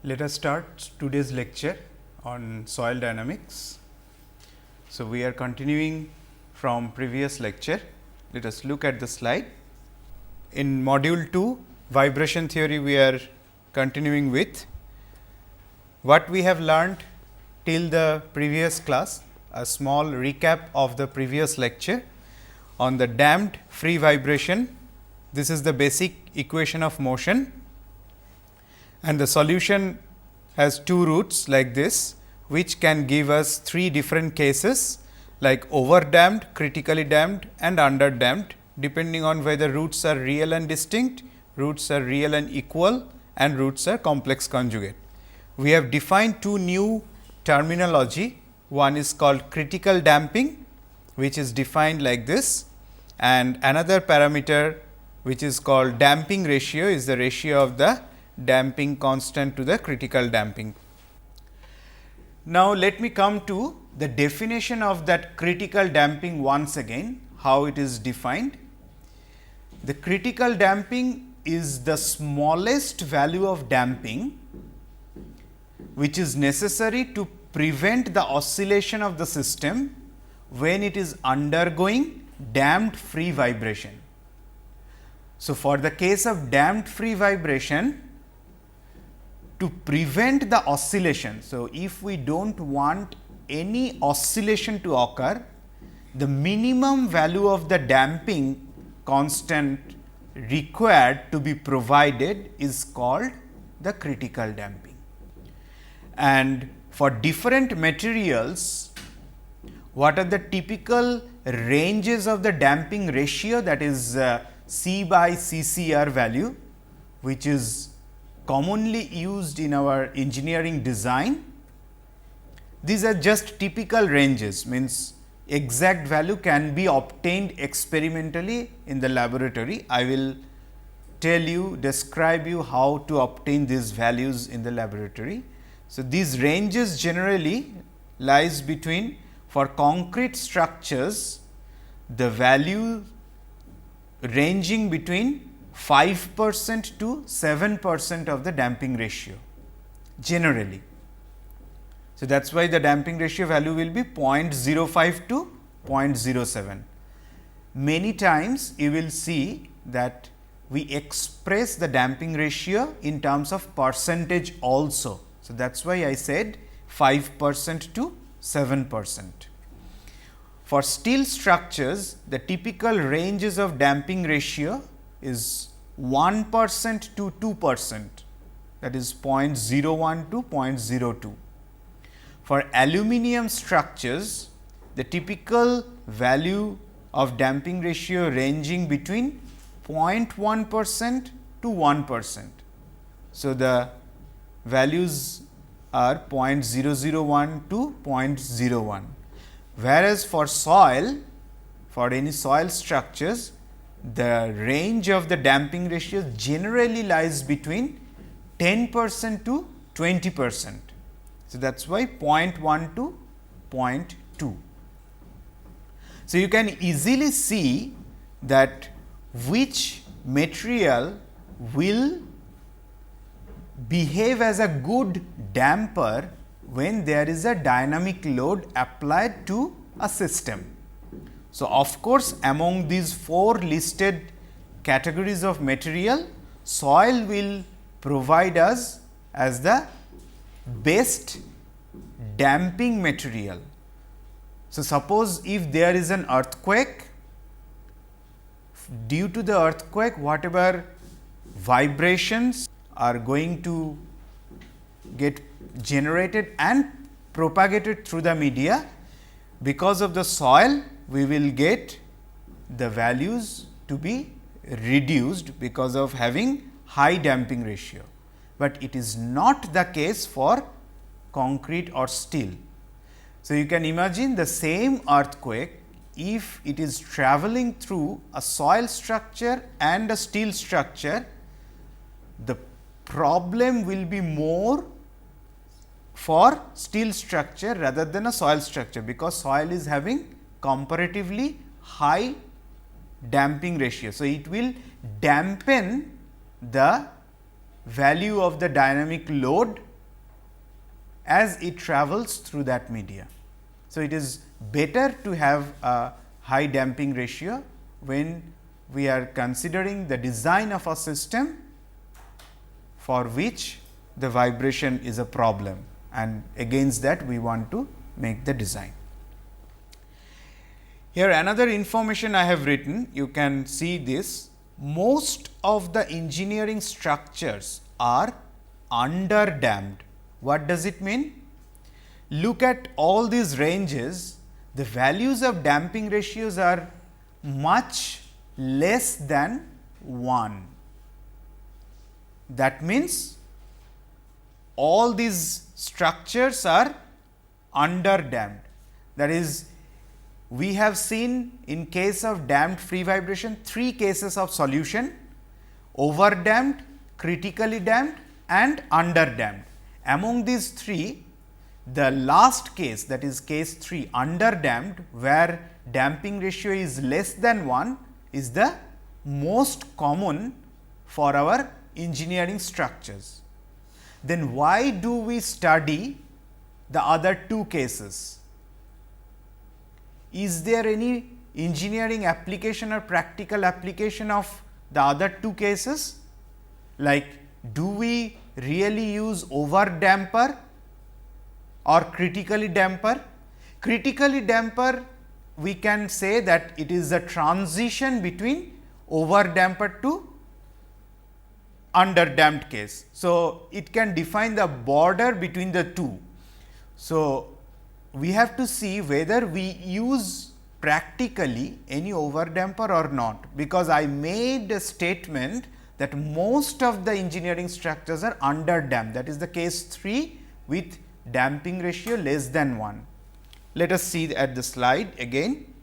Let us start today's lecture on soil dynamics. So, we are continuing from previous lecture. Let us look at the slide. In module 2 vibration theory, we are continuing with what we have learned till the previous class, a small recap of the previous lecture on the damped free vibration. This is the basic equation of motion, and the solution has two roots like this, which can give us three different cases like over damped, critically damped and under damped, depending on whether roots are real and distinct, roots are real and equal, and roots are complex conjugate. We have defined two new terminology. One is called critical damping, which is defined like this, and another parameter which is called damping ratio is the ratio of the damping constant to the critical damping. Now, let me come to the definition of that critical damping once again, how it is defined. The critical damping is the smallest value of damping which is necessary to prevent the oscillation of the system when it is undergoing damped free vibration. So, for the case of damped free vibration, to prevent the oscillation. So, if we do not want any oscillation to occur, the minimum value of the damping constant required to be provided is called the critical damping. And for different materials, what are the typical ranges of the damping ratio, that is C by CCR value, which is commonly used in our engineering design. These are just typical ranges, means exact value can be obtained experimentally in the laboratory. I will tell you, describe you how to obtain these values in the laboratory. So, these ranges generally lies between, for concrete structures, the value ranging between 5% to 7% of the damping ratio generally. So, that is why the damping ratio value will be 0.05 to 0.07. Many times you will see that we express the damping ratio in terms of percentage also. So, that is why I said 5% to 7%. For steel structures, the typical ranges of damping ratio is 1% to 2%, that is 0.01 to 0.02. For aluminum structures, the typical value of damping ratio ranging between 0.1% to 1%. So, the values are 0.001 to 0.01. Whereas, for soil, for any soil structures, the range of the damping ratio generally lies between 10% to 20%. So, that is why 0.1 to 0.2. So, you can easily see that which material will behave as a good damper when there is a dynamic load applied to a system. So, of course, among these four listed categories of material, soil will provide us as the best damping material. So, suppose if there is an earthquake, due to the earthquake, whatever vibrations are going to get generated and propagated through the media, because of the soil, we will get the values to be reduced because of having high damping ratio, but it is not the case for concrete or steel. So, you can imagine the same earthquake, if it is traveling through a soil structure and a steel structure, the problem will be more for steel structure rather than a soil structure, because soil is having comparatively high damping ratio. So, it will dampen the value of the dynamic load as it travels through that media. So, it is better to have a high damping ratio when we are considering the design of a system for which the vibration is a problem, and against that we want to make the design. Here another information I have written, you can see this. Most of the engineering structures are under damped. What does it mean? Look at all these ranges, the values of damping ratios are much less than 1. That means, all these structures are under damped. That is, we have seen in case of damped free vibration 3 cases of solution: over damped, critically damped and under damped. Among these 3, the last case, that is case 3, under damped, where damping ratio is less than 1, is the most common for our engineering structures. Then why do we study the other 2 cases? Is there any engineering application or practical application of the other 2 cases? Like, do we really use over damper or critically damper? Critically damper, we can say that it is a transition between over damper to under damped case. So, it can define the border between the 2. So, we have to see whether we use practically any over damper or not, because I made a statement that most of the engineering structures are under damped, that is the case 3 with damping ratio less than 1. Let us see at the slide again.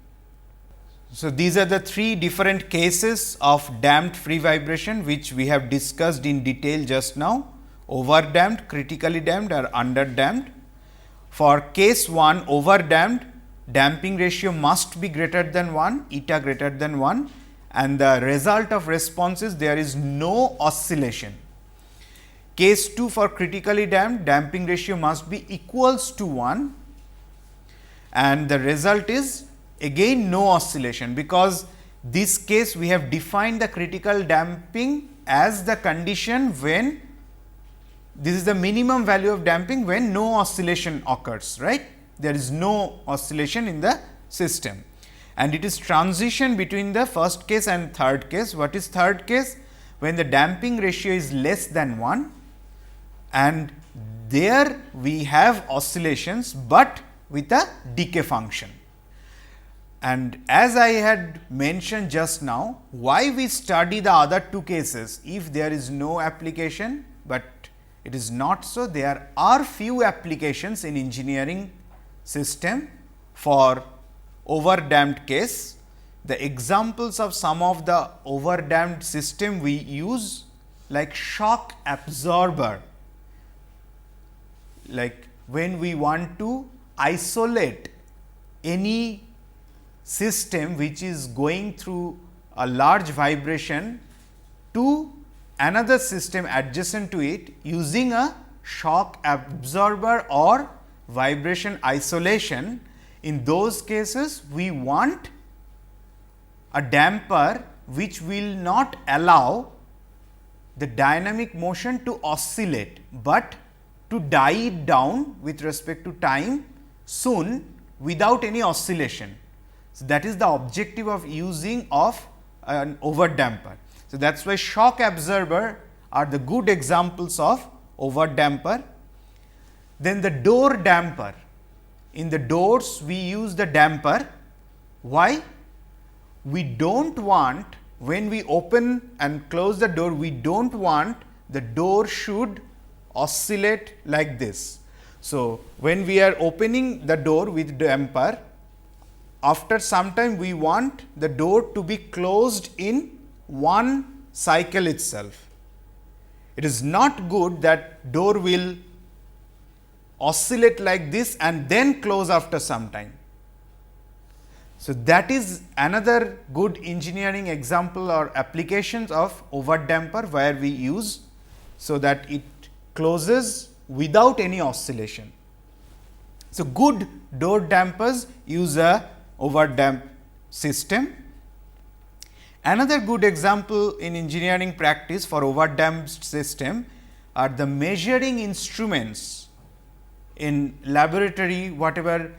So, these are the 3 different cases of damped free vibration which we have discussed in detail just now: over damped, critically damped or under damped. For case 1, over damped, damping ratio must be greater than 1, eta greater than 1, and the result of response is there is no oscillation. Case 2, for critically damped, damping ratio must be equals to 1, and the result is again no oscillation, because this case we have defined the critical damping as the condition when this is the minimum value of damping when no oscillation occurs, right. There is no oscillation in the system, and it is transition between the first case and third case. What is third case? When the damping ratio is less than 1, and there we have oscillations, but with a decay function. And as I had mentioned just now, why we study the other 2 cases if there is no application, but it is not so. There are few applications in engineering system for over damped case. The examples of some of the over damped system we use, like shock absorber, like when we want to isolate any system which is going through a large vibration to another system adjacent to it using a shock absorber or vibration isolation. In those cases, we want a damper which will not allow the dynamic motion to oscillate, but to die it down with respect to time soon without any oscillation. So, that is the objective of using of an over damper. So, that is why shock absorber are the good examples of over damper. Then the door damper. In the doors we use the damper. Why? We do not want, when we open and close the door, we do not want the door should oscillate like this. So, when we are opening the door with damper, after some time we want the door to be closed in one cycle itself. It is not good that door will oscillate like this and then close after some time. So, that is another good engineering example or applications of over damper, where we use so that it closes without any oscillation. So, good door dampers use a overdamped system. Another good example in engineering practice for overdamped system are the measuring instruments in laboratory, whatever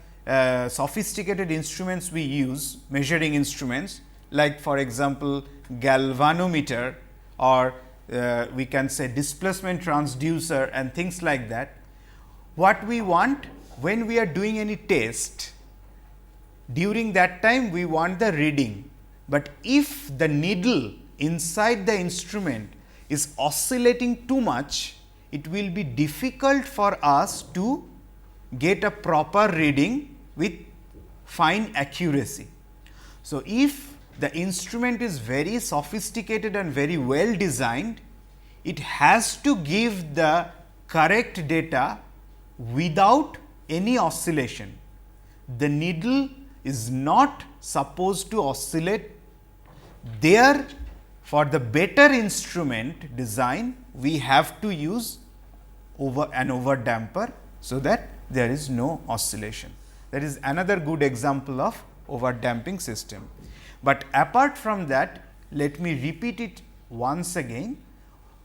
sophisticated instruments we use, measuring instruments like for example, galvanometer or we can say displacement transducer and things like that. What we want when we are doing any test, during that time we want the reading, but if the needle inside the instrument is oscillating too much, it will be difficult for us to get a proper reading with fine accuracy. So, if the instrument is very sophisticated and very well designed, it has to give the correct data without any oscillation. The needle is not supposed to oscillate. There, for the better instrument design, we have to use an overdamper, so that there is no oscillation. That is another good example of overdamping system. But apart from that, let me repeat it once again.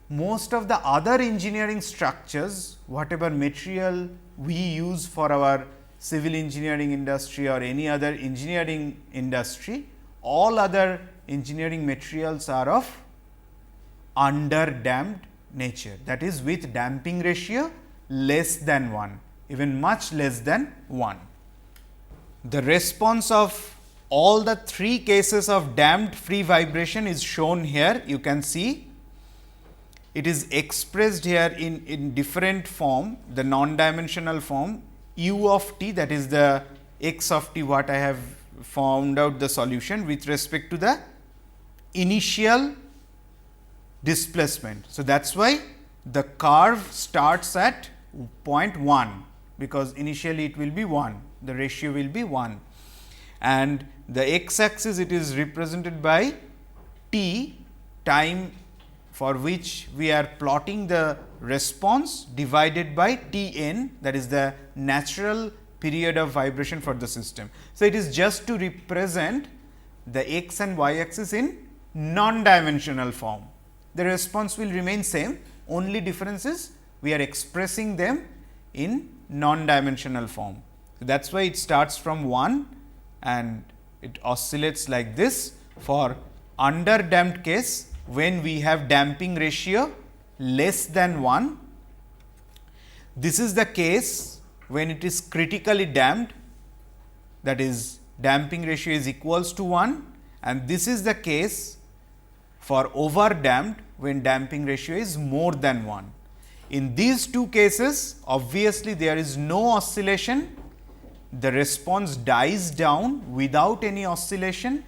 Most of the other engineering structures, whatever material we use for our civil engineering industry or any other engineering industry, all other engineering materials are of underdamped nature, that is with damping ratio less than 1, even much less than 1. The response of all the 3 cases of damped free vibration is shown here. You can see it is expressed here in different form, the non-dimensional form u of t, that is the x of t what I have found out the solution with respect to the initial displacement. So, that is why the curve starts at 0.1, because initially it will be 1, the ratio will be 1, and the x axis it is represented by t, time for which we are plotting the response, divided by T n, that is the natural period of vibration for the system. So, it is just to represent the x and y axis in non-dimensional form. The response will remain same, only difference is we are expressing them in non-dimensional form. So, that is why it starts from 1 and it oscillates like this. For underdamped case, when we have damping ratio less than 1, this is the case when it is critically damped, that is damping ratio is equals to 1, and this is the case for overdamped when damping ratio is more than 1. In these two cases, obviously there is no oscillation, the response dies down without any oscillation,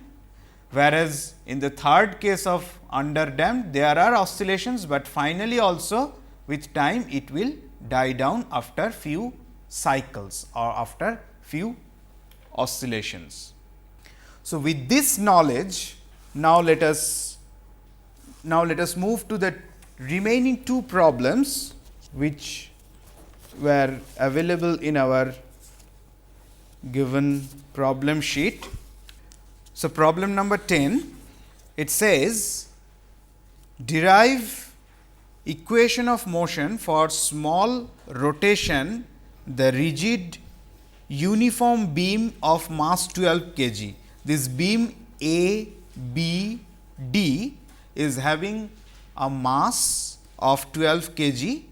whereas in the third case of underdamped there are oscillations, but finally also with time it will die down after few cycles or after few oscillations. So, with this knowledge, now let us move to the remaining 2 problems which were available in our given problem sheet. So, problem number 10, it says derive equation of motion for small rotation the rigid uniform beam of mass 12 kg. This beam A, B, D is having a mass of 12 kg.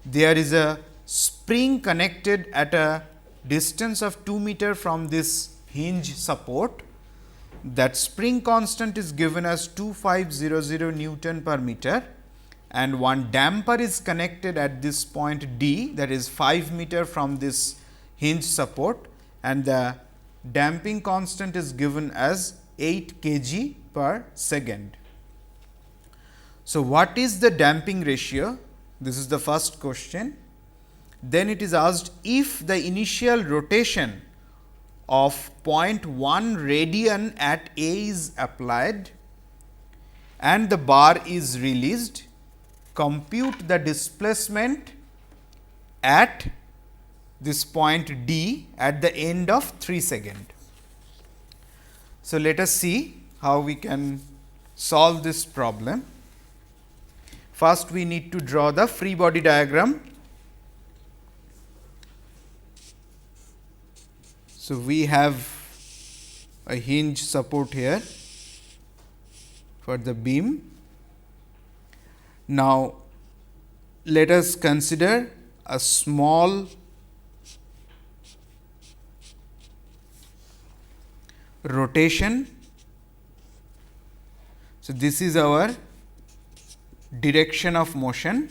There is a spring connected at a distance of 2 meter from this hinge support. That spring constant is given as 2500 Newton per meter, and one damper is connected at this point D, that is 5 meter from this hinge support, and the damping constant is given as 8 kg per second. So, what is the damping ratio? This is the first question. Then it is asked if the initial rotation of 0.1 radian at A is applied and the bar is released, compute the displacement at this point D at the end of 3 seconds. So, let us see how we can solve this problem. First, we need to draw the free body diagram. So, we have a hinge support here for the beam. Now, let us consider a small rotation. So, this is our direction of motion.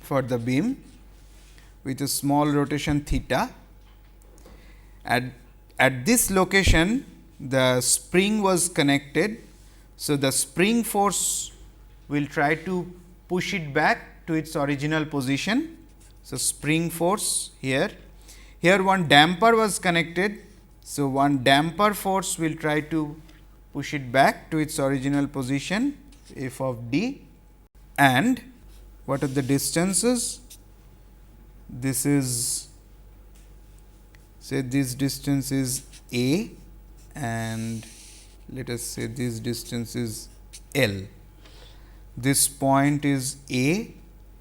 For the beam with a small rotation theta. At this location, the spring was connected. So, the spring force will try to push it back to its original position. So, spring force here. Here one damper was connected. So, one damper force will try to push it back to its original position f of d. And what are the distances? This is, say this distance is a, and let us say this distance is L. This point is A,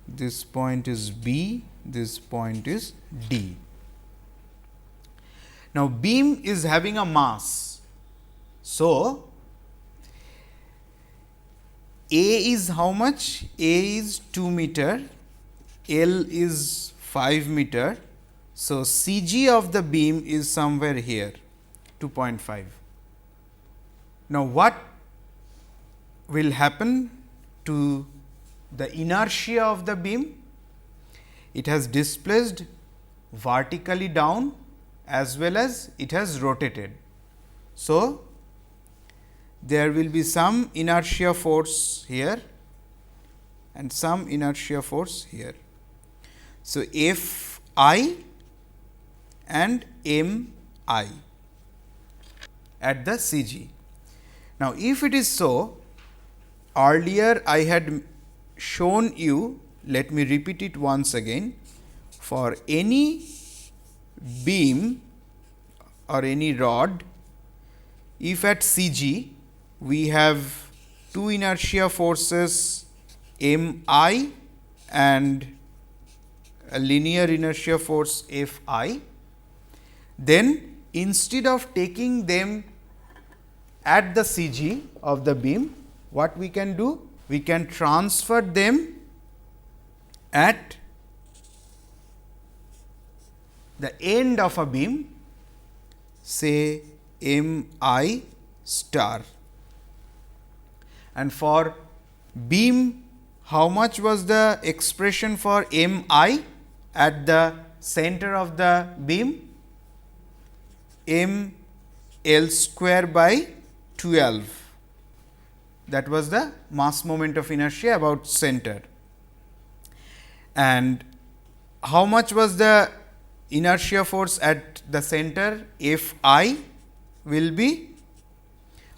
this point is B, this point is D. Now, beam is having a mass. So, A is how much? A is 2 meter, L is 5 meter. So, CG of the beam is somewhere here 2.5. Now, what will happen to the inertia of the beam? It has displaced vertically down as well as it has rotated. So, there will be some inertia force here and some inertia force here. So, F I and M I at the CG. Now, if it is so, earlier I had shown you, let me repeat it once again, for any beam or any rod, if at CG we have two inertia forces M I and a linear inertia force F I, then instead of taking them at the CG of the beam, what we can do? We can transfer them at the end of a beam, say M I star. And for beam, how much was the expression for M I at the center of the beam? M L square by 12. That was the mass moment of inertia about center. And how much was the inertia force at the center? F I will be,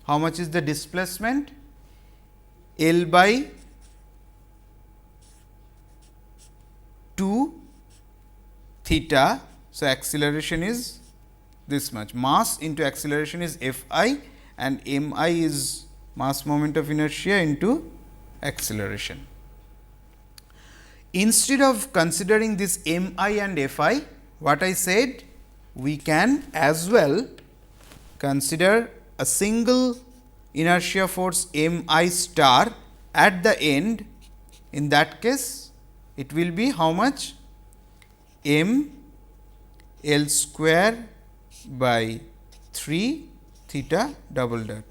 how much is the displacement? L by 2 theta. So, acceleration is this much, mass into acceleration is F I, and M I is mass moment of inertia into acceleration. Instead of considering this M I and F I, what I said, we can as well consider a single inertia force M I star at the end. In that case, it will be how much? M L square by 3 theta double dot.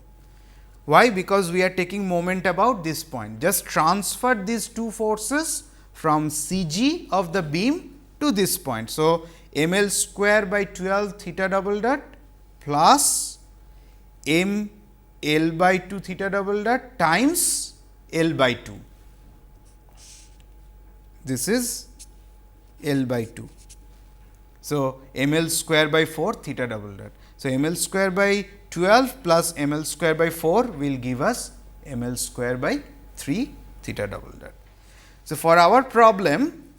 Why? Because we are taking moment about this point. Just transfer these two forces from CG of the beam to this point. So, M L square by 12 theta double dot plus M L by 2 theta double dot times L by 2. This is L by 2. So, M L square by 4 theta double dot. So, M L square by 12 plus M L square by 4 will give us M L square by 3 theta double dot. So, for our problem,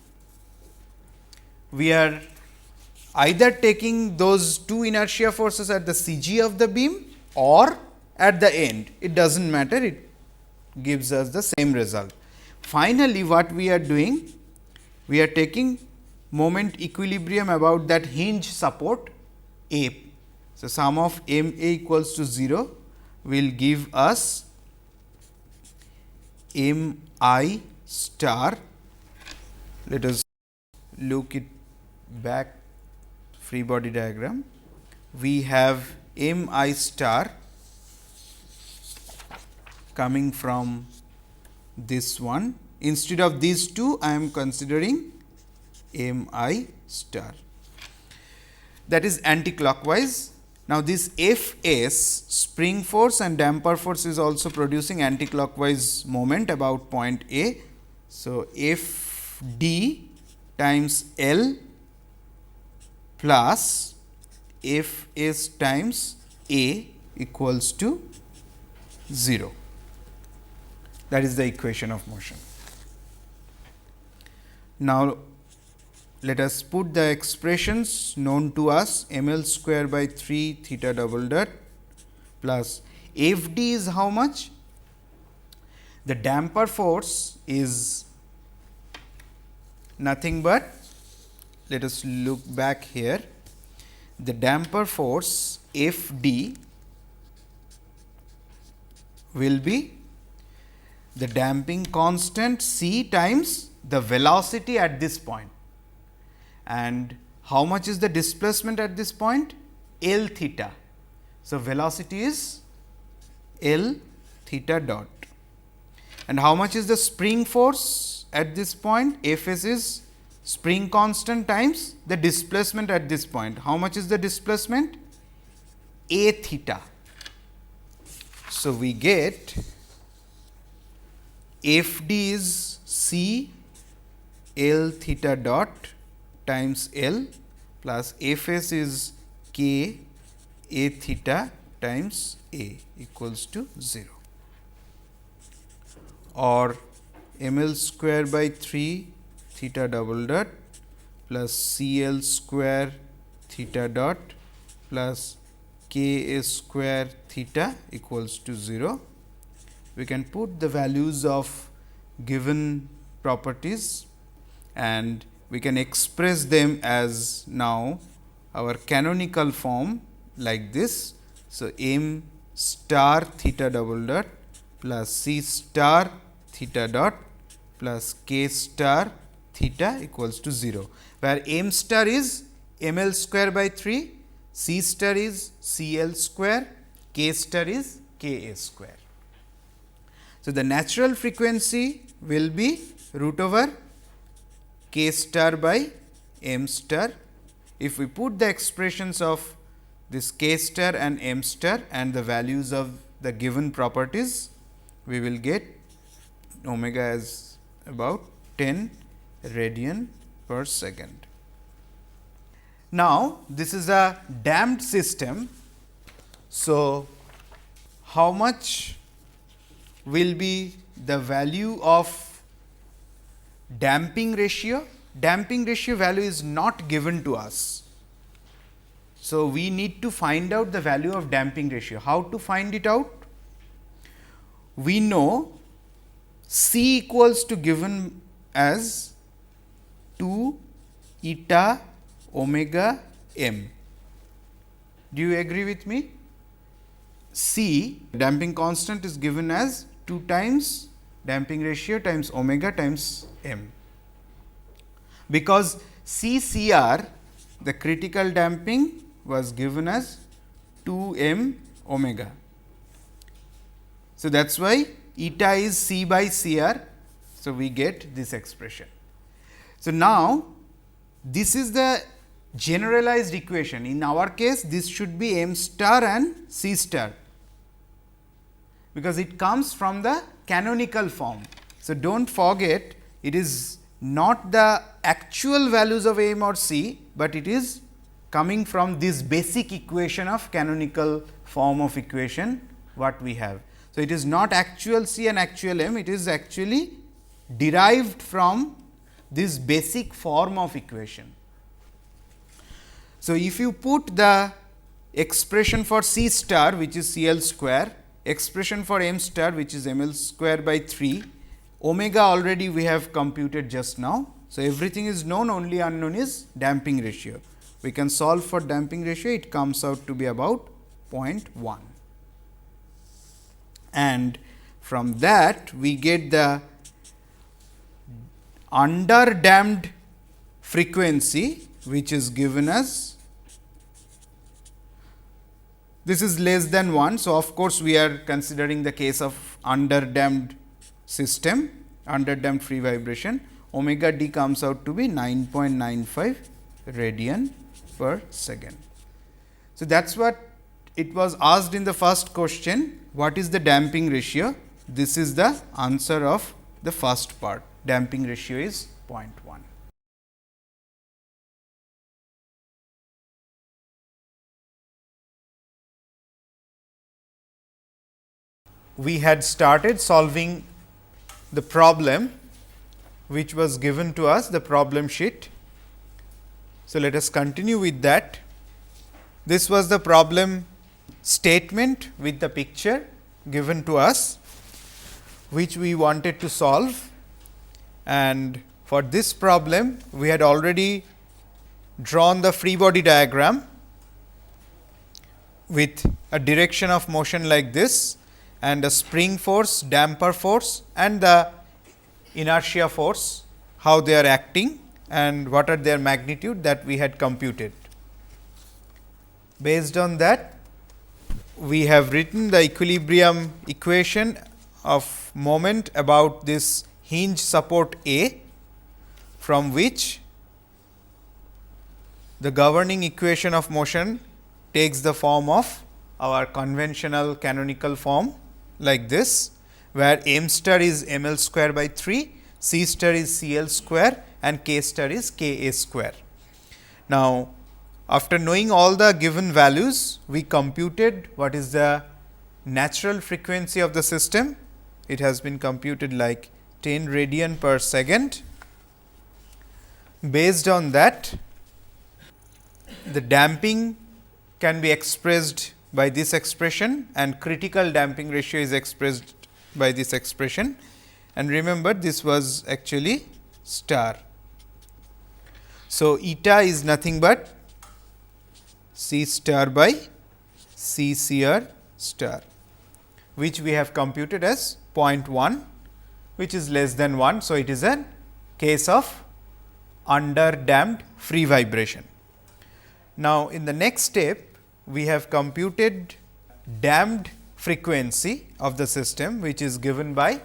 we are either taking those two inertia forces at the CG of the beam or at the end, it does not matter, it gives us the same result. Finally, what we are doing? We are taking moment equilibrium about that hinge support A. So, sum of m A equals to 0 will give us m I star. Let us look it back free body diagram. We have m I star coming from this one. Instead of these two, I am considering m I star, that is anticlockwise. Now, this F s spring force and damper force is also producing anticlockwise moment about point A. So, F d times L plus F s times A equals to 0. That is the equation of motion. Now, let us put the expressions known to us, m L square by 3 theta double dot plus F d is how much? The damper force is nothing but, let us look back here, the damper force F d will be the damping constant c times the velocity at this point. And how much is the displacement at this point? L theta. So, velocity is L theta dot. And how much is the spring force at this point? F s is spring constant times the displacement at this point. How much is the displacement? A theta. So, we get F d is c L theta dot times L plus F s is k A theta times A equals to 0, or m L square by 3 theta double dot plus C L square theta dot plus k A square theta equals to 0. We can put the values of given properties and we can express them as now our canonical form like this. So, m star theta double dot plus c star theta dot plus k star theta equals to 0, where m star is m L square by 3, c star is c L square, k star is k A square. So, the natural frequency will be root over k star by m star. If we put the expressions of this k star and m star and the values of the given properties, we will get omega as about 10 radian per second. Now, this is a damped system. So, how much will be the value of damping ratio? Damping ratio value is not given to us. So, we need to find out the value of damping ratio. How to find it out? We know C equals to given as 2 eta omega m. Do you agree with me? C, damping constant, is given as 2 times damping ratio times omega times m. Because CCR, the critical damping, was given as 2 m omega. So, that is why eta is C by CR. So, we get this expression. So, now this is the generalized equation. In our case, this should be m star and C star, because it comes from the canonical form. So, do not forget, it is not the actual values of m or c, but it is coming from this basic equation of canonical form of equation what we have. So, it is not actual C and actual M, it is actually derived from this basic form of equation. So, if you put the expression for C star, which is C L square, expression for M star, which is M L square by 3, omega already we have computed just now. So, everything is known, only unknown is damping ratio. We can solve for damping ratio, it comes out to be about 0.1. And from that we get the under damped frequency, which is given as, this is less than 1. So, of course, we are considering the case of under damped system, under damped free vibration. Omega d comes out to be 9.95 radian per second. So, that is what it was asked in the first question, what is the damping ratio? This is the answer of the first part, damping ratio is 0.1. We had started solving the problem which was given to us, the problem sheet. So, let us continue with that. This was the problem statement with the picture given to us, which we wanted to solve, and for this problem we had already drawn the free body diagram with a direction of motion like this, and a spring force, damper force and the inertia force, how they are acting and what are their magnitude, that we had computed. Based on that, we have written the equilibrium equation of moment about this hinge support A, from which the governing equation of motion takes the form of our conventional canonical form like this, where m star is m l square by 3, c star is c l square and k star is k a square. Now, after knowing all the given values, we computed what is the natural frequency of the system. It has been computed like 10 radian per second. Based on that, the damping can be expressed by this expression and critical damping ratio is expressed by this expression, and remember this was actually star. So, eta is nothing but C star by C CR star, which we have computed as 0.1, which is less than 1. So, it is a case of under damped free vibration. Now, in the next step, we have computed damped frequency of the system, which is given by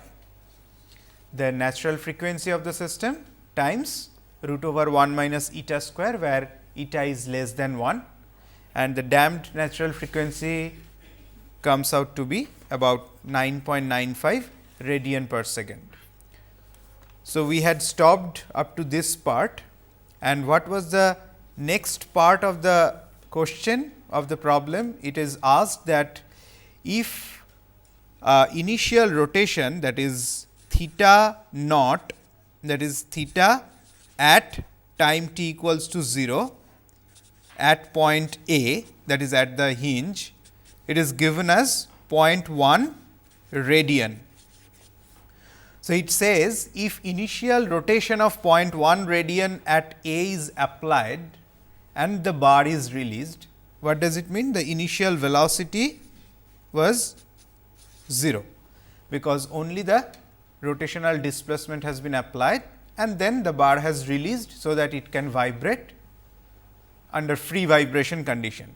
the natural frequency of the system times root over 1 minus eta square, where eta is less than 1, and the damped natural frequency comes out to be about 9.95 radian per second. So, we had stopped up to this part, and what was the next part of the question of the problem? It is asked that if initial rotation, that is theta naught, that is theta at time t equals to 0 at point A, that is at the hinge, it is given as 0.1 radian. So, it says if initial rotation of 0.1 radian at A is applied and the bar is released, what does it mean? The initial velocity was 0, because only the rotational displacement has been applied and then the bar has released, so that it can vibrate under free vibration condition.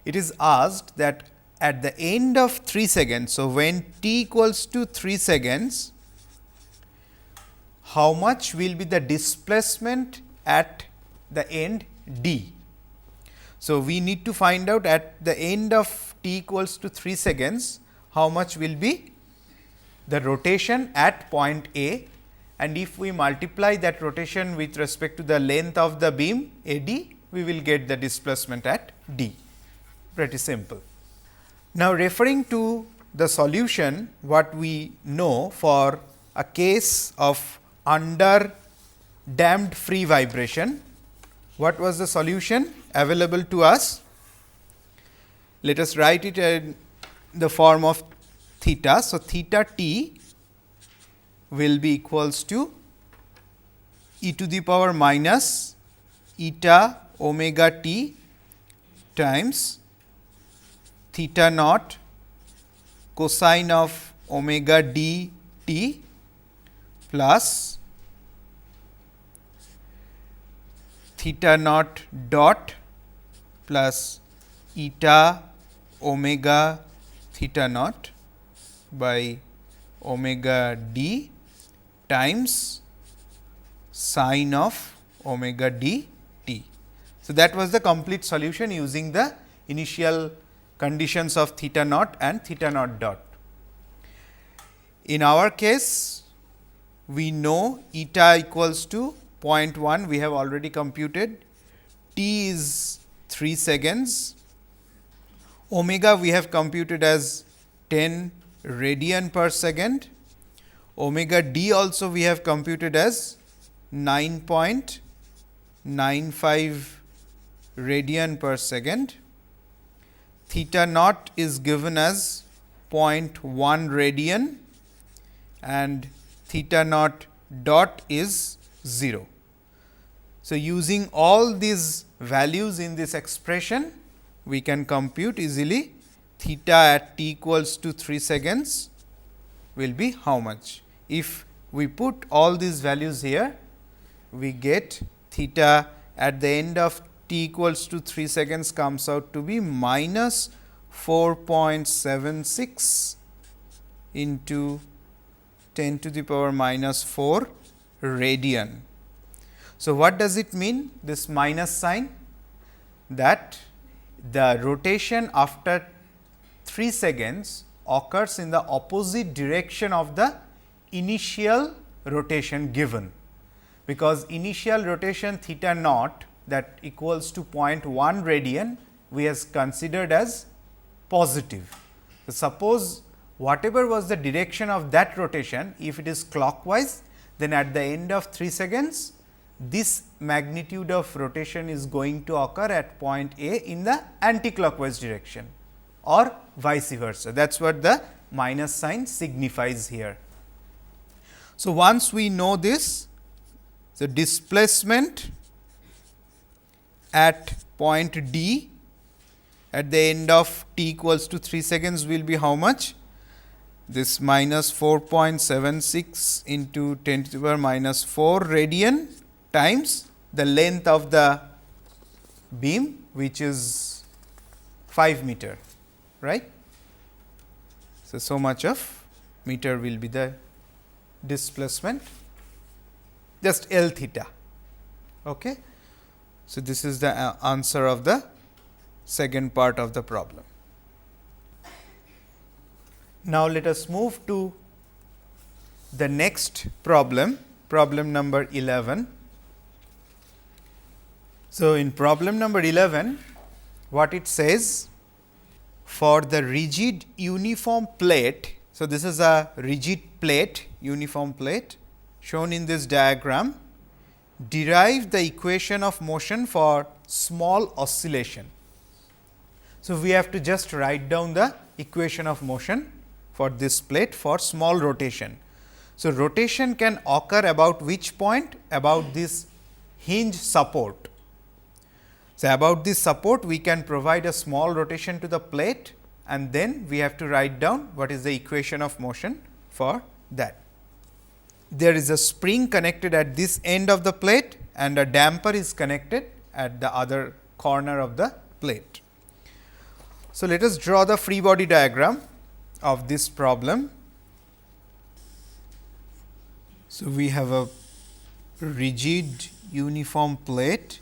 It is asked that at the end of 3 seconds, so when t equals to 3 seconds, how much will be the displacement at the end d. So, we need to find out at the end of t equals to 3 seconds, how much will be the rotation at point A, and if we multiply that rotation with respect to the length of the beam A d, we will get the displacement at d. Pretty simple. Now, referring to the solution what we know for a case of under damped free vibration. What was the solution available to us? Let us write it in the form of theta. So, theta t will be equals to e to the power minus eta omega t times theta naught cosine of omega d t plus theta naught dot plus eta omega theta naught by omega d times sine of omega d t. So, that was the complete solution using the initial conditions of theta naught and theta naught dot. In our case, we know eta equals to 0.1, we have already computed, t is 3 seconds, omega we have computed as 10 radian per second, omega d also we have computed as 9.95 radian per second, theta naught is given as 0.1 radian and theta naught dot is 0. So, using all these values in this expression, we can compute easily theta at t equals to 3 seconds will be how much. If we put all these values here, we get theta at the end of t equals to 3 seconds comes out to be minus 4.76 into 10 to the power minus 4 radian. So, what does it mean, this minus sign? That the rotation after 3 seconds occurs in the opposite direction of the initial rotation given, because initial rotation theta naught that equals to 0.1 radian we has considered as positive. So, suppose whatever was the direction of that rotation, if it is clockwise, then at the end of 3 seconds this magnitude of rotation is going to occur at point A in the anticlockwise direction or vice versa. That is what the minus sign signifies here. So, once we know this, the displacement at point D at the end of t equals to 3 seconds will be how much? This minus 4.76 into 10 to the power minus 4 radian times the length of the beam, which is 5 meter, right. So, so much of meter will be the displacement, just L theta. Okay. So, this is the answer of the second part of the problem. Now, let us move to the next problem, problem number 11. So, in problem number 11, what it says, for the rigid uniform plate. So, this is a rigid plate, uniform plate shown in this diagram. Derive the equation of motion for small oscillation. So, we have to just write down the equation of motion for this plate for small rotation. So, rotation can occur about which point? About this hinge support. So, about this support we can provide a small rotation to the plate, and then we have to write down what is the equation of motion for that. There is a spring connected at this end of the plate and a damper is connected at the other corner of the plate. So, let us draw the free body diagram of this problem. So, we have a rigid uniform plate.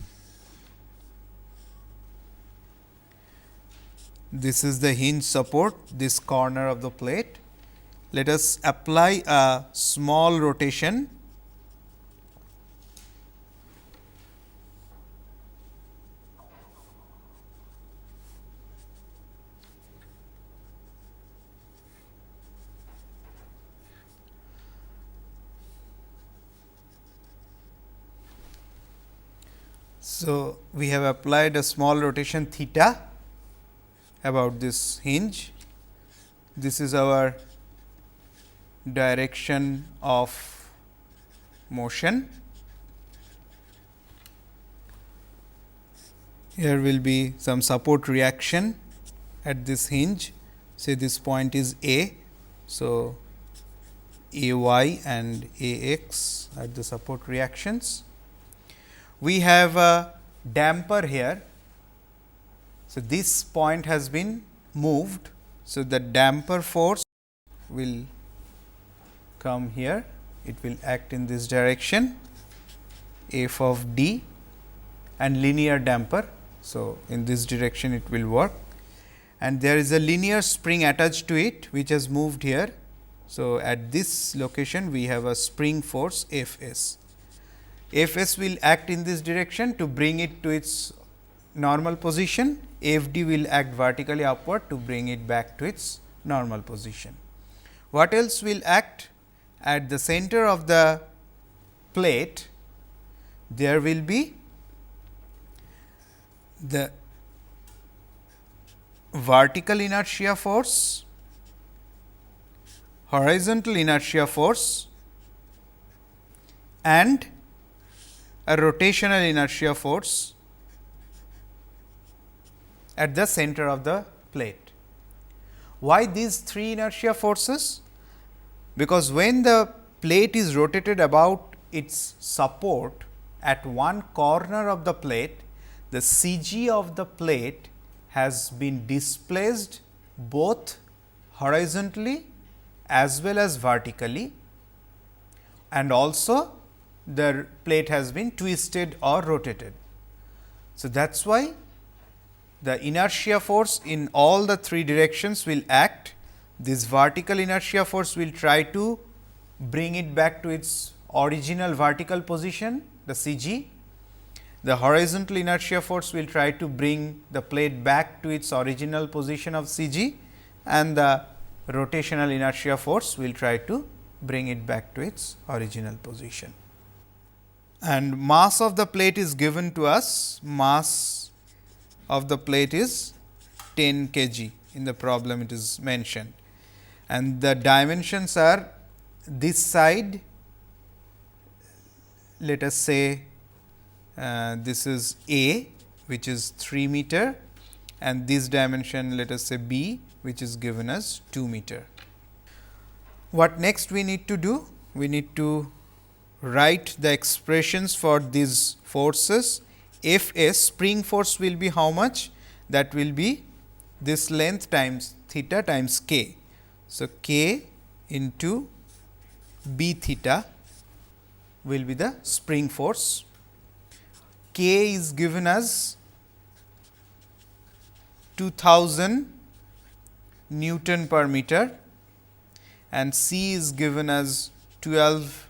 This is the hinge support, this corner of the plate. Let us apply a small rotation. So, we have applied a small rotation theta about this hinge. This is our direction of motion. Here will be some support reaction at this hinge, say this point is A. So, A y and A x are the support reactions. We have a damper here. So, this point has been moved. So, the damper force will come here, it will act in this direction f of d and linear damper. So, in this direction it will work and there is a linear spring attached to it which has moved here. So, at this location we have a spring force F s. F s will act in this direction to bring it to its normal position, F d will act vertically upward to bring it back to its normal position. What else will act? At the center of the plate, there will be the vertical inertia force, horizontal inertia force and a rotational inertia force at the center of the plate. Why these three inertia forces? Because when the plate is rotated about its support at one corner of the plate, the CG of the plate has been displaced both horizontally as well as vertically, and also the plate has been twisted or rotated. So, that is why the inertia force in all the three directions will act. This vertical inertia force will try to bring it back to its original vertical position, the CG. The horizontal inertia force will try to bring the plate back to its original position of CG, and the rotational inertia force will try to bring it back to its original position. And mass of the plate is given to us, mass of the plate is 10 kg, in the problem it is mentioned. And the dimensions are this side, let us say this is A, which is 3 meter, and this dimension let us say B, which is given as 2 meter. What next we need to do? We need to write the expressions for these forces. F s, spring force will be how much? That will be this length times theta times k. So, k into b theta will be the spring force. K is given as 2000 Newton per meter and C is given as 12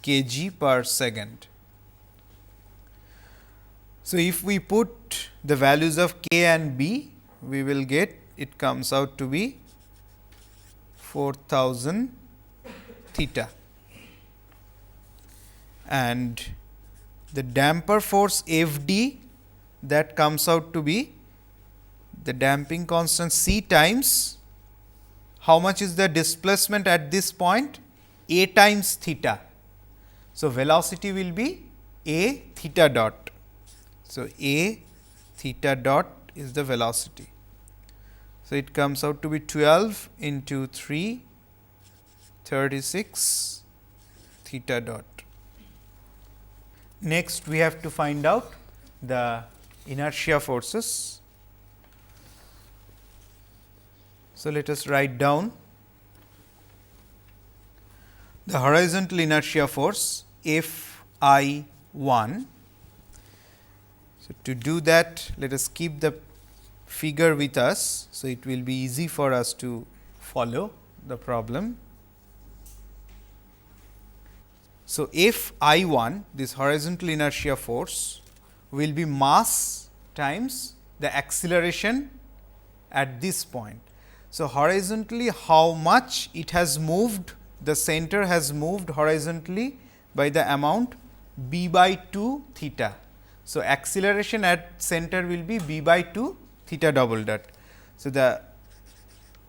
kg per second. So, if we put the values of k and b, we will get, it comes out to be 4000 theta, and the damper force F d, that comes out to be the damping constant C times how much is the displacement at this point? A times theta. So, velocity will be A theta dot. So, A theta dot is the velocity. So, it comes out to be 12 into 3, 36 theta dot. Next, we have to find out the inertia forces. So, let us write down the horizontal inertia force F I 1. So, to do that, let us keep the figure with us. So, it will be easy for us to follow the problem. So, F I 1, this horizontal inertia force will be mass times the acceleration at this point. So, horizontally how much it has moved, the center has moved horizontally by the amount b by 2 theta. So, acceleration at center will be b by 2 theta double dot. So, the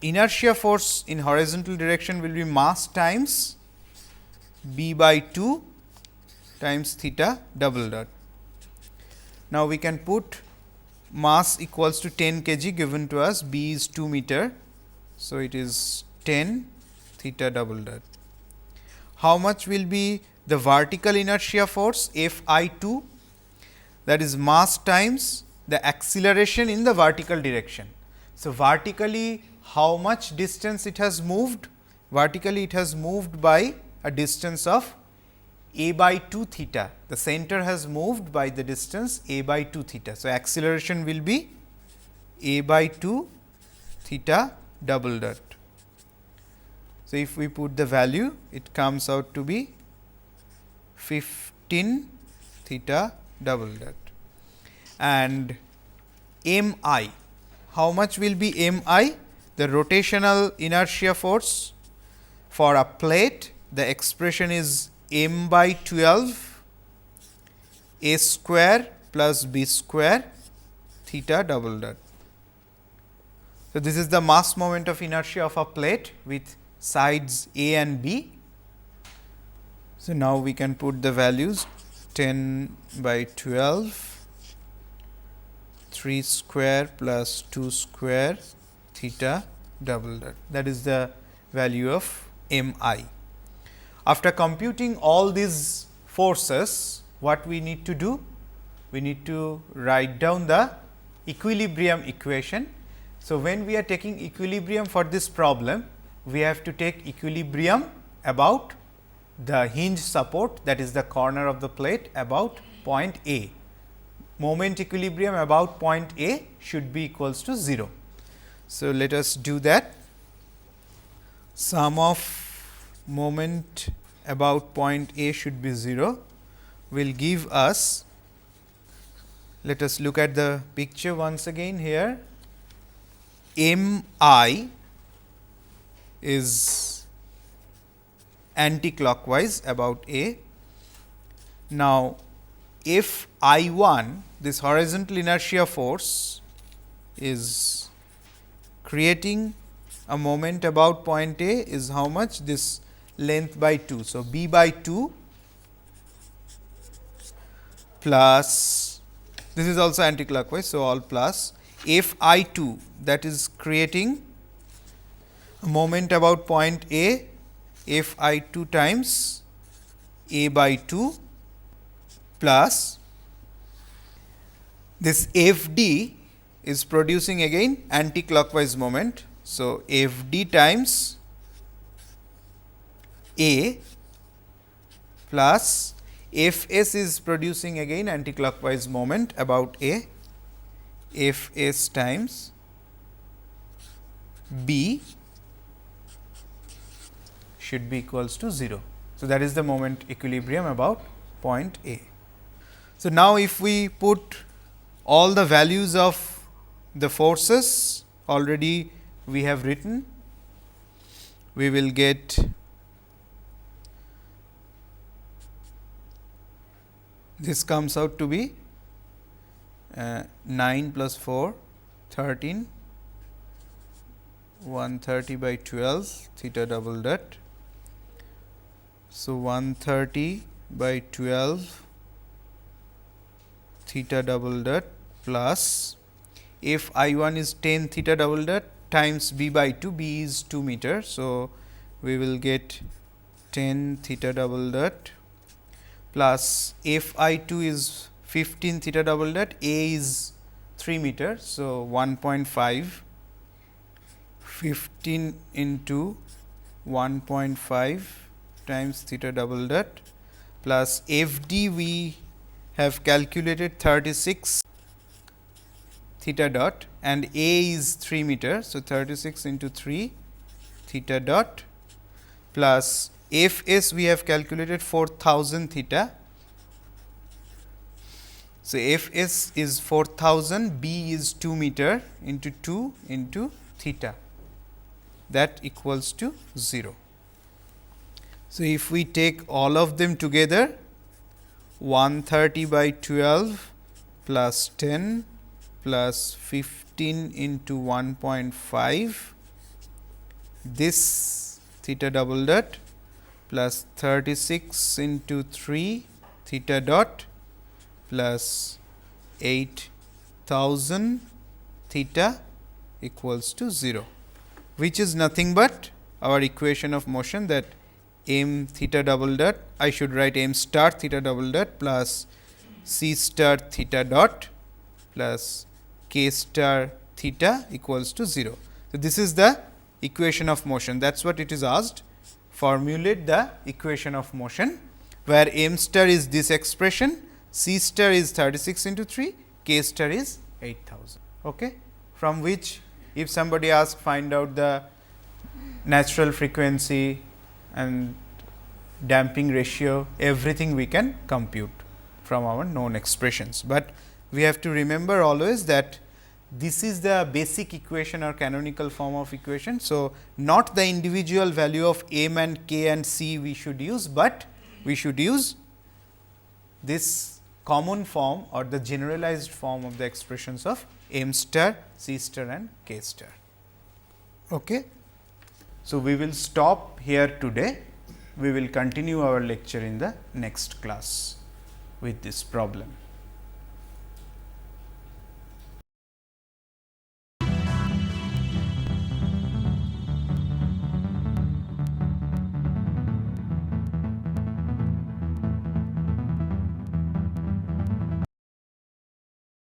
inertia force in horizontal direction will be mass times b by 2 times theta double dot. Now, we can put mass equals to 10 kg given to us, b is 2 meter. So, it is 10 theta double dot. How much will be the vertical inertia force F I 2, that is mass times the acceleration in the vertical direction. So, vertically how much distance it has moved? Vertically it has moved by a distance of a by 2 theta. The center has moved by the distance a by 2 theta. So, acceleration will be a by 2 theta double dot. So, if we put the value, it comes out to be 15 theta double dot. And m I, how much will be m I? The rotational inertia force for a plate, the expression is m by 12 a square plus b square theta double dot. So, this is the mass moment of inertia of a plate with sides A and B. So, now we can put the values 10 by 12 3 square plus 2 square theta double dot, that is the value of m I. After computing all these forces, what we need to do? We need to write down the equilibrium equation. So, when we are taking equilibrium for this problem, we have to take equilibrium about the hinge support, that is the corner of the plate, about point A. Moment equilibrium about point A should be equals to 0. So, let us do that. Sum of moment about point A should be 0 will give us, let us look at the picture once again here. M I is anti-clockwise about A. Now, if I 1, this horizontal inertia force is creating a moment about point A is how much? This length by 2. So, b by 2 plus, this is also anti-clockwise. So, all plus F I 2, that is creating a moment about point A, F I 2 times A by 2 plus this F D is producing again anti-clockwise moment. So, F D times A plus F S is producing again anti-clockwise moment about A, F S times B should be equals to 0. So, that is the moment equilibrium about point A. So, now if we put all the values of the forces already we have written, we will get this comes out to be 9 plus 4, 13, 130 by 12 theta double dot. So, 130 by 12 theta double dot plus if I 1 is 10 theta double dot times b by 2, b is 2 meter. So, we will get 10 theta double dot plus f I 2 is 15 theta double dot, a is 3 meter. So, 1.5 15 into 1.5 times theta double dot plus f d we have calculated 36 theta dot and a is 3 meter. So, 36 into 3 theta dot plus f s we have calculated 4000 theta. So, f s is 4000, b is 2 meter into 2 into theta, that equals to 0. So, if we take all of them together, 130 by 12 plus 10 plus 15 into 1.5, this theta double dot plus 36 into 3 theta dot plus 8000 theta equals to 0, which is nothing but our equation of motion, that m theta double dot, I should write m star theta double dot plus c star theta dot plus k star theta equals to 0. So, this is the equation of motion, that is what it is asked. Formulate the equation of motion, where m star is this expression, c star is 36 into 3, k star is 8000. Okay? From which, if somebody asks, find out the natural frequency and damping ratio, everything we can compute from our known expressions. But we have to remember always that this is the basic equation or canonical form of equation. So, not the individual value of m and k and c we should use, but we should use this common form or the generalized form of the expressions of m star, c star and k star. Okay. So, we will stop here today. We will continue our lecture in the next class with this problem.